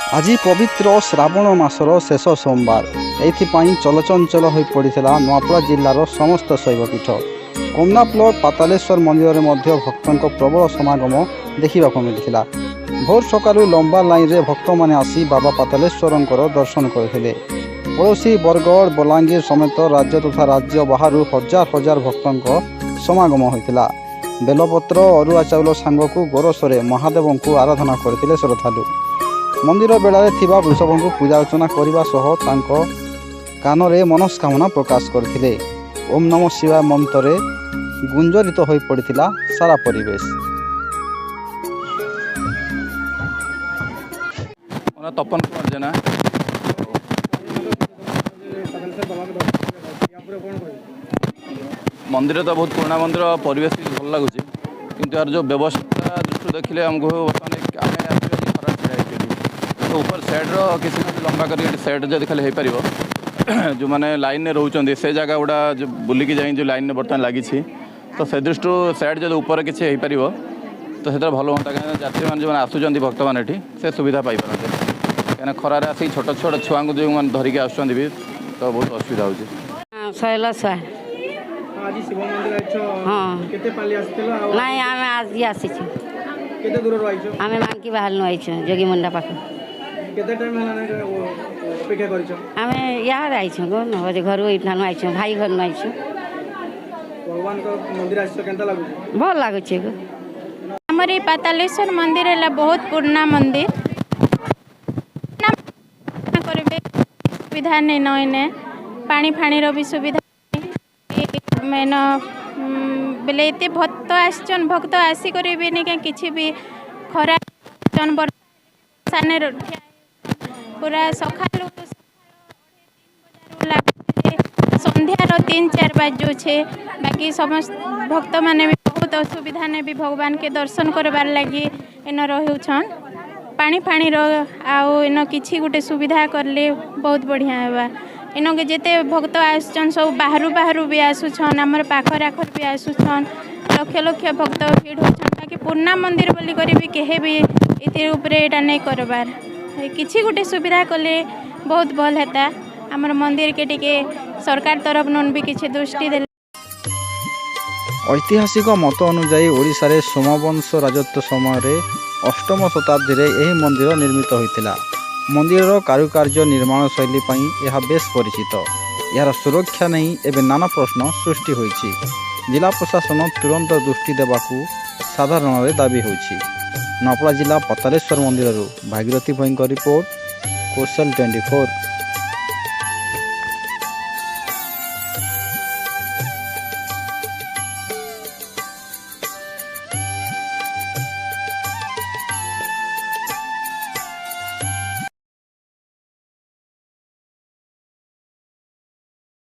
आज पवित्र श्रावण मासर शेष सोमवार एथिपाई चलचंचल हो पड़ा नुआपड़ा जिलार समस्त शैवपीठ कोमनाप्लोर पातालेश्वर मंदिर में भक्तों प्रबल समागम देखा मिलता। भोर सकालू लंबा लाइन रे भक्त मैंने आसी बाबा पातालेश्वर दर्शन करते। पड़ोशी बरगढ़ बलांगीर समेत राज्य तथा राज्य बाहर हजार हजार भक्तों समागम होता। बेलपत्र अरुआ चाउल सांगू गोरसरे महादेव को आराधना करते श्रद्धालु। मंदिर बेड़े थिबा वृषभ को पूजा अर्चना करने सह कान रे मनस्कामना प्रकाश करथिले। ओम नमः शिवाय मंत्र गुंजरित हो पड़ता सारा परिवेश। तपन कुमार जेना मंदिर तो बहुत पुराना मंदिर परिवेश भल लगुच कि यार जो व्यवस्था दृष्टि देखिले आमको तो ऊपर सैड किसी लंबा कर सैड जब खाली हो पार जो मैंने लाइन में रोच से जगह गुड़ा जो बुलिकी जाए जो लाइन में बर्तमान लगी तो से दृष्टि सैड जब ऊपर किसी हो पार तो से भल हाँ कहीं यात्री मैंने जो आसुँच भक्त मैंने से सुविधा पाई पारते कहीं खरार आसिक छोट छोट छुआ को जो मैंने धरिकी आस तो बहुत असुविधा हो। आम मांकी बाहर आईचु जोगी मुंडा पाख आम यहाँ आईचु घर यहाँ आईचु भाई घर आईचु भल लगुच। हमारे पातालेश्वर मंदिर है बहुत पुराना मंदिर सुविधा नहीं नईने पानी फाणी भी सुविधा मेन बेले एत भक्त आसन भक्त आसिक किसी भी खरा पूरा सका संध्यार 3-4 बाजुचे बाकी समस्त भक्त मैंने भी बहुत असुविधा ने भी भगवान के दर्शन करबार लगी इन रोचन पानी फाणी आउ इन किसी गोटे सुविधा करले बहुत बढ़िया है। इन के जिते भक्त आसन सब बाहर भी आसुछन आमर पाखर आखर भी आसुछन लक्ष लक्ष भक्त भीड़ होछन बाकी पुराना मंदिर बोली करी भी कहे भी इतिर ऊपर एटा नहीं करबार किसी गोटे सुविधा कले बहुत भल हेता। आमर मंदिर के टिके सरकार तरफ नन भी किसी दृष्टि दे। ऐतिहासिक मत अनुजाई ओडिशा रे सोमवंश राजत्व समय अष्टम शताब्दी रे यही मंदिर निर्मित होता। मंदिर कारुकार्य निर्माण शैली यह बेस परिचित। यार सुरक्षा नहीं एवं नाना प्रश्न सृष्टि होइछि। जिला प्रशासन तुरंत दृष्टि देवाकू साधारण रे दाबी होइछि। नुआपड़ा जिला पातालेश्वर मंदिर भागीरथी भाई रिपोर्ट कोसल 24।